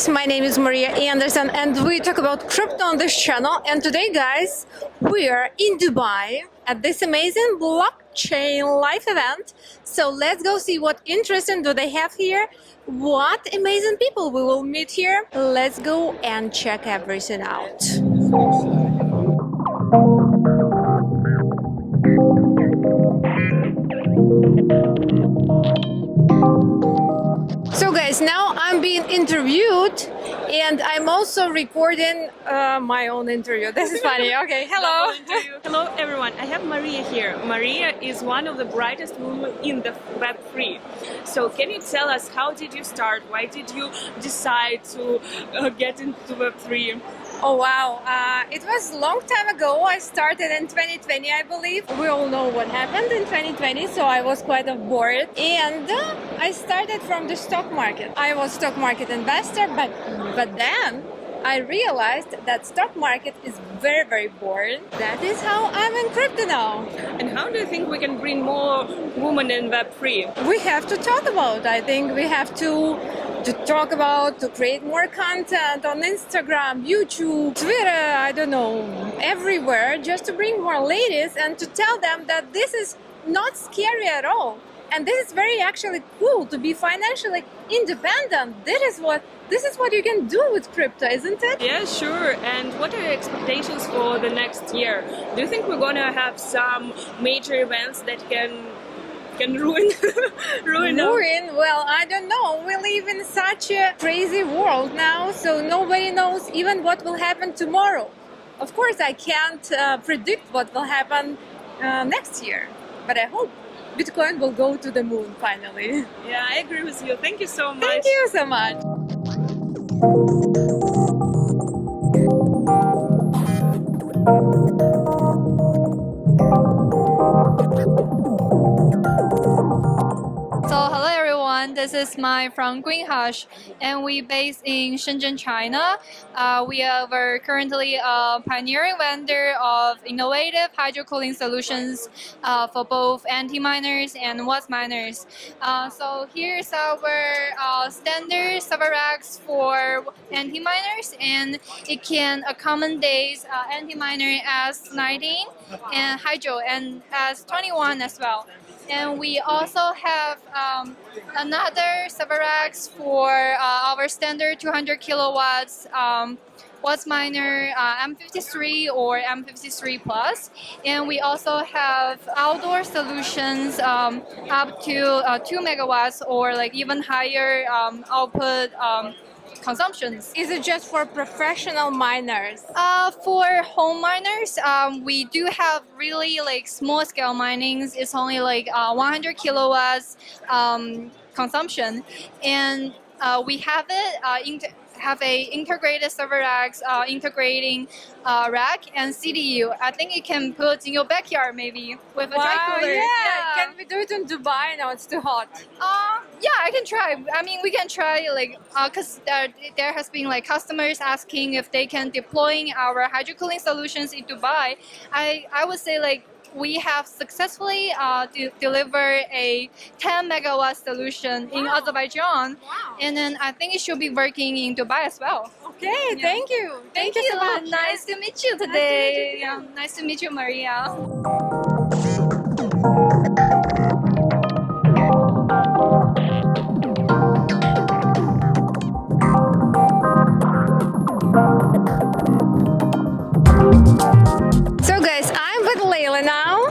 guys, my name is Maria Andersen and we talk about crypto on this channel. And today guys, we are in Dubai at this amazing blockchain live event. So let's go see what interesting do they have here, what amazing people we will meet here. Let's go and check everything out. So guys, now I'm being interviewed and I'm also recording my own interview. This is funny. Okay, hello. Hello everyone, I have Maria here. Maria is one of the brightest women in the Web3. So can you tell us, how did you start? Why did you decide to get into Web3? Oh wow, it was a long time ago. I started in 2020, I believe. We all know what happened in 2020, so I was quite bored. And I started from the stock market. I was stock market investor, but then I realized that stock market is very, very boring. That is how I'm in crypto now. And how do you think we can bring more women in Web3? We have to talk about, I think we have to talk about, to create more content on Instagram, YouTube, Twitter, I don't know, everywhere, just to bring more ladies and to tell them that this is not scary at all. And this is very actually cool to be financially independent. This is what you can do with crypto, isn't it? Yeah, sure. And what are your expectations for the next year? Do you think we're gonna have some major events that can ruin ruin? Well, I don't know. We live in such a crazy world now, so nobody knows even what will happen tomorrow. Of course, I can't predict what will happen next year, but I hope Bitcoin will go to the moon finally. Yeah, I agree with you. Thank you so much. Thank you so much. So hello everyone, this is Mai from Green Hush, and we based in Shenzhen, China. We are currently a pioneering vendor of innovative hydrocooling solutions for both anti-miners and WAS miners. So here's our standard server racks for anti-miners, and it can accommodate anti-miner S19 and Hydro and S21 as well. And we also have another server racks for our standard 200 kilowatts WAS miner M53 or M53 Plus. And we also have outdoor solutions up to 2 megawatts or like even higher output consumptions. Is it just for professional miners? For home miners, we do have really like small scale minings. It's only like 100 kilowatts consumption, and we have it have a integrated server racks, integrating rack and CDU. I think it can put in your backyard maybe with a dry cooler. Yeah. Can we do it in Dubai? No, it's too hot. Yeah, I can try. I mean, we can try like because there has been like customers asking if they can deploying our hydrocooling solutions in Dubai. I would say like we have successfully delivered a 10 megawatt solution in Azerbaijan. Wow. And then I think it should be working in Dubai as well. Okay, yeah. Thank you. Thank you so much. Nice to meet you today. Nice to meet you, Maria. So guys, I'm with Layla now,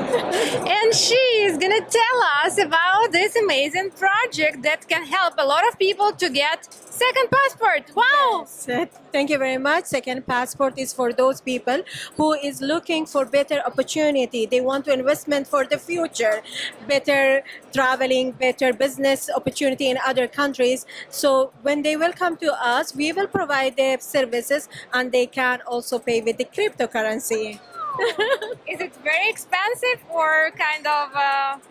and she is gonna tell us about this amazing project that can help a lot of people to get second passport. Wow! Yes. Thank you very much. Second passport is for those people who is looking for better opportunity. They want to investment for the future, better traveling, better business opportunity in other countries. So when they will come to us, we will provide their services and they can also pay with the cryptocurrency. Is it very expensive or kind of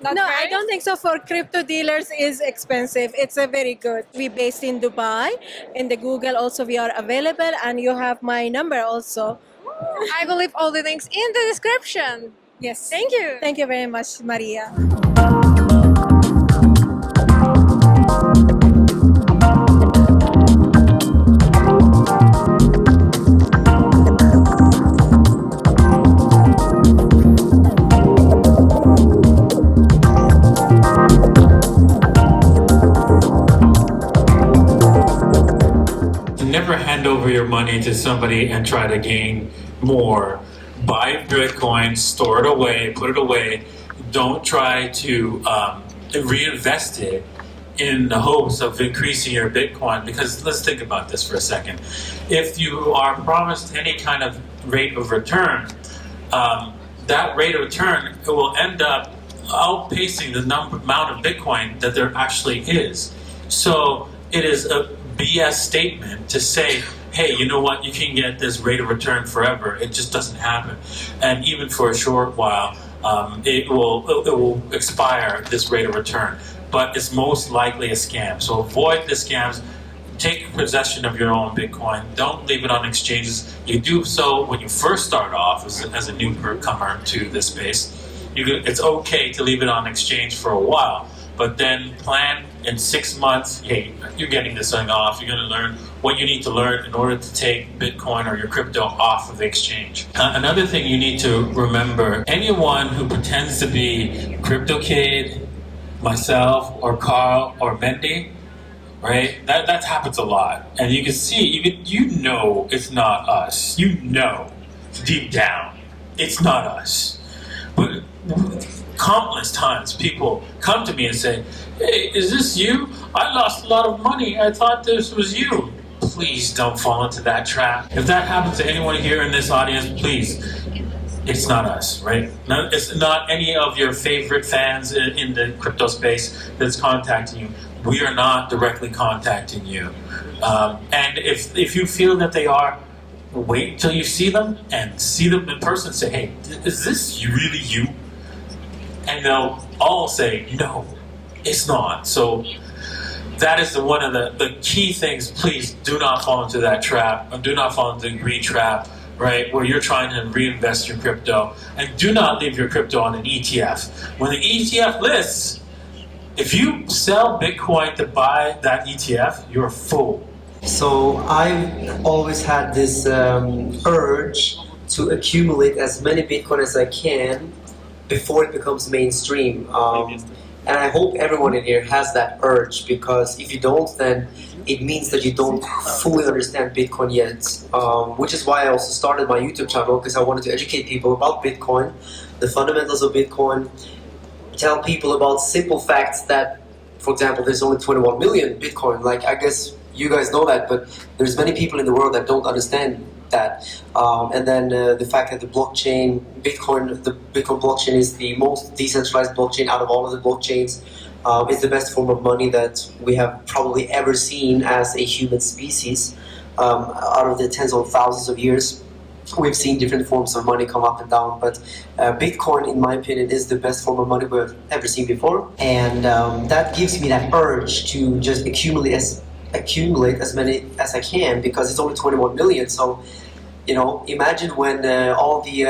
not No, very? I don't think so. For crypto dealers is expensive. It's a very good. We based in Dubai. In the Google also we are available, and you have my number also. I will leave all the links in the description. Yes. Thank you. Thank you very much, Maria. never hand over your money to somebody and try to gain more. Buy Bitcoin, store it away, put it away. Don't try to reinvest it in the hopes of increasing your Bitcoin, because let's think about this for a second. If you are promised any kind of rate of return, that rate of return will end up outpacing the amount of Bitcoin that there actually is. So it is a BS statement to say, hey, you know what, you can get this rate of return forever. It just doesn't happen. And even for a short while, it will expire, this rate of return. But it's most likely a scam. So avoid the scams. Take possession of your own Bitcoin. Don't leave it on exchanges. You do so when you first start off as a newcomer to this space. It's okay to leave it on exchange for a while, but then plan in 6 months, hey, you're getting this thing off. You're going to learn what you need to learn in order to take Bitcoin or your crypto off of the exchange. Another thing you need to remember, anyone who pretends to be Crypto Kid, myself, or Carl, or Mendy, right? That happens a lot. And you can see, you know it's not us. You know deep down it's not us. But countless times people come to me and say, hey, is this you? I lost a lot of money. I thought this was you. Please don't fall into that trap. If that happens to anyone here in this audience, please, it's not us, right? It's not any of your favorite fans in the crypto space that's contacting you. We are not directly contacting you. And if you feel that they are, wait until you see them and see them in person. Say, hey, is this really you? And they'll all say, no, it's not. So that is one of the key things. Please do not fall into that trap. Do not fall into the greed trap, right, where you're trying to reinvest your crypto. And do not leave your crypto on an ETF. When the ETF lists, if you sell Bitcoin to buy that ETF, you're a fool. So I've always had this urge to accumulate as many Bitcoin as I can before it becomes mainstream. And I hope everyone in here has that urge, because if you don't, then it means that you don't fully understand Bitcoin yet. Which is why I also started my YouTube channel, because I wanted to educate people about Bitcoin, the fundamentals of Bitcoin, tell people about simple facts that, for example, there's only 21 million Bitcoin. Like, I guess you guys know that, but there's many people in the world that don't understand that. And then the fact that the blockchain, the Bitcoin blockchain is the most decentralized blockchain out of all of the blockchains. It's the best form of money that we have probably ever seen as a human species. Out of the tens of thousands of years, we've seen different forms of money come up and down, but Bitcoin, in my opinion, is the best form of money we've ever seen before. And that gives me that urge to just accumulate as many as I can, because it's only 21 million. So, you know, imagine when all the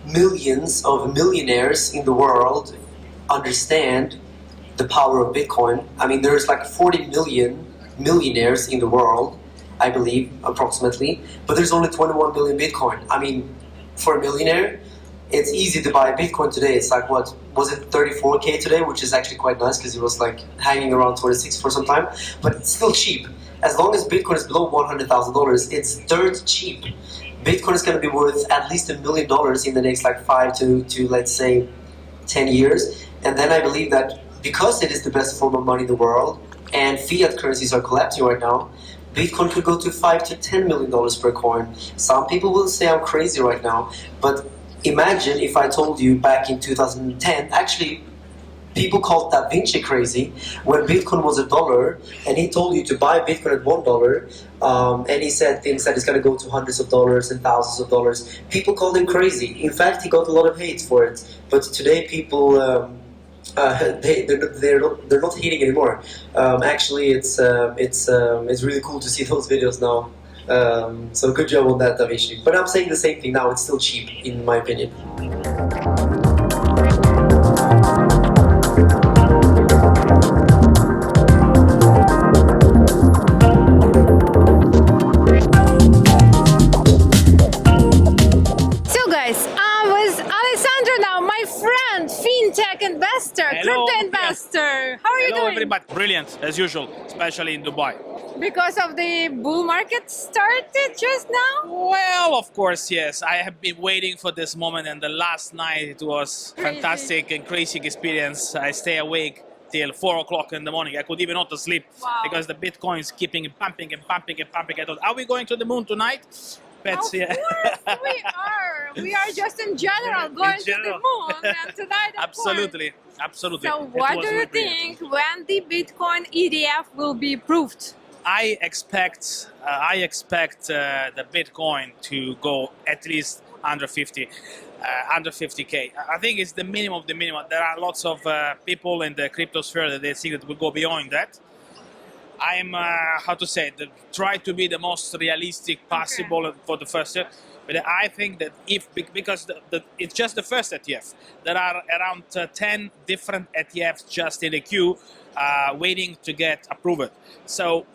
millions of millionaires in the world understand the power of Bitcoin. I mean, there's like 40 million millionaires in the world, I believe, approximately, but there's only 21 million Bitcoin. I mean, for a millionaire, it's easy to buy a Bitcoin today. It's like, what, was it 34K today, which is actually quite nice, because it was like hanging around 26 for some time, but it's still cheap. As long as Bitcoin is below $100,000, it's dirt cheap. Bitcoin is going to be worth at least $1 million in the next like 5 to let's say 10 years. And then I believe that because it is the best form of money in the world and fiat currencies are collapsing right now, Bitcoin could go to $5 to $10 million per coin. Some people will say I'm crazy right now, but imagine if I told you back in 2010, actually people called Da Vinci crazy, when Bitcoin was $1, and he told you to buy Bitcoin at $1, and he said things that it's going to go to hundreds of dollars and thousands of dollars. People called him crazy. In fact, he got a lot of hate for it. But today people, they're not hating anymore. Actually, it's really cool to see those videos now. So good job on that, Da Vinci. But I'm saying the same thing now. It's still cheap, in my opinion. Fintech investor, Hello. crypto investor. How are you doing? everybody brilliant as usual, especially in Dubai. Because of the bull market started just now? Well, of course, yes. I have been waiting for this moment, and the last night it was fantastic and crazy experience. I stay awake till 4 o'clock in the morning. I could even not sleep because the Bitcoin is keeping pumping and pumping and pumping. I thought, are we going to the moon tonight? But, Of course we are. We are just in general going to the moon, and tonight, of Absolutely, course. absolutely. So It what was do you really brilliant. think when the Bitcoin ETF will be approved? I expect the Bitcoin to go at least under 50k. I think it's the minimum of the minimum. There are lots of people in the crypto sphere that they think it will go beyond that. I'm try to be the most realistic possible for the first year. But I think that because it's just the first ETF, there are around 10 different ETFs just in the queue waiting to get approved. So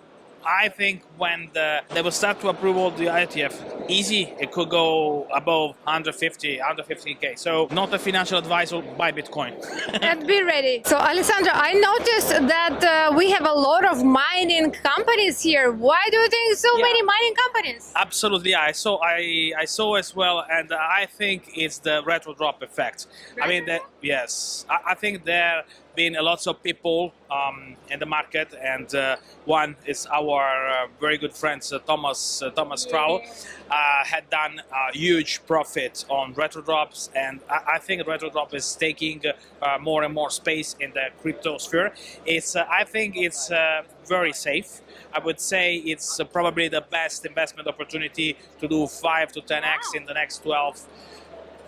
I think when they will start to approve all the ETF, easy, it could go above 150k. So not a financial advisor, buy Bitcoin. Let's be ready. So Alessandra, I noticed that we have a lot of mining companies here. Why do you think so many mining companies? Absolutely, I saw as well, and I think it's the retro drop effect. I mean, yes, I think there been a lots of people in the market, and one is our very good friend Thomas Stroll had done a huge profit on retro drops, and I think retro drop is taking more and more space in the crypto sphere. I think it's very safe. I would say it's probably the best investment opportunity to do 5 to 10x in the next 12,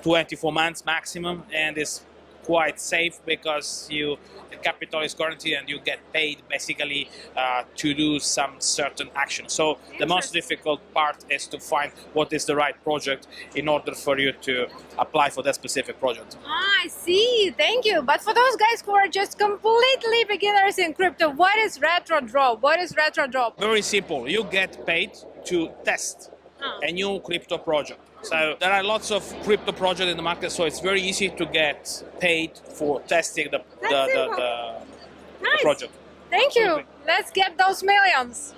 24 months maximum, and it's quite safe because the capital is guaranteed and you get paid basically to do some certain action. So the most difficult part is to find what is the right project in order for you to apply for that specific project. I see, thank you. But for those guys who are just completely beginners in crypto, what is retro drop? What is retro drop? Very simple. You get paid to test a new crypto project. So there are lots of crypto projects in the market, so it's very easy to get paid for testing the project. Thank you. Let's get those millions.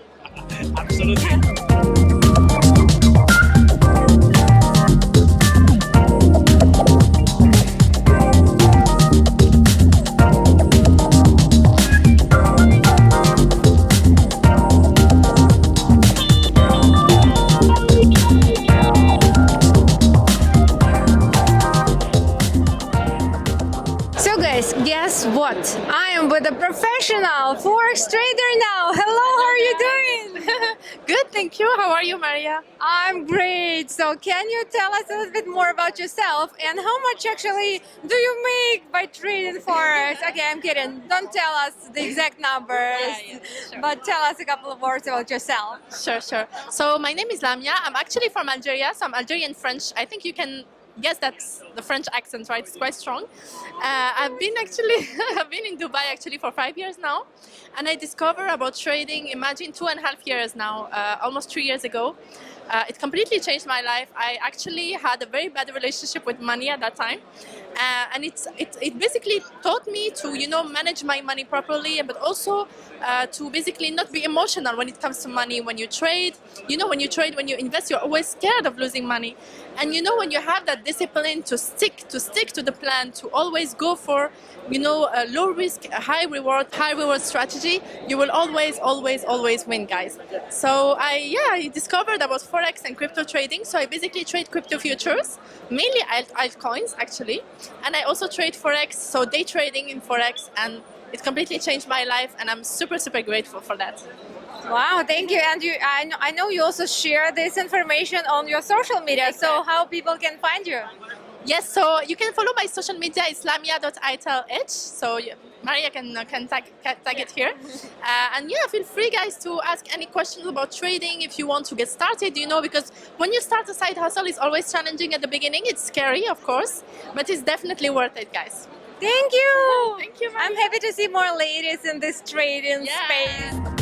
Absolutely. Guess what? I am with a professional forex trader now. Hello, how are you doing? Good, thank you. How are you, Maria? I'm great. So can you tell us a little bit more about yourself and how much actually do you make by trading forex? Okay, I'm kidding. Don't tell us the exact numbers, Sure. but tell us a couple of words about yourself. Sure. So my name is Lamia. I'm actually from Algeria, so I'm Algerian French. I think you can guess that's the French accent, right? It's quite strong. I've been in Dubai actually for 5 years now, and I discovered about trading, imagine 2.5 years now, almost 3 years ago. It completely changed my life. I actually had a very bad relationship with money at that time, and it basically taught me to manage my money properly, but also to basically not be emotional when it comes to money. When you trade, when you invest, you're always scared of losing money, and when you have that discipline to stick to the plan, to always go for a low risk, high reward strategy, you will always win, guys. So I discovered about forex and crypto trading. So I basically trade crypto futures, mainly altcoins actually, and I also trade forex, so day trading in forex, and it completely changed my life, and I'm super grateful for that. Wow, thank you. And I know you also share this information on your social media, so how people can find you? Yes, so you can follow my social media, islamia.itlh. So Maria can tag it here. And feel free, guys, to ask any questions about trading if you want to get started, because when you start a side hustle, it's always challenging at the beginning. It's scary, of course, but it's definitely worth it, guys. Thank you. Thank you, Maria. I'm happy to see more ladies in this trading space.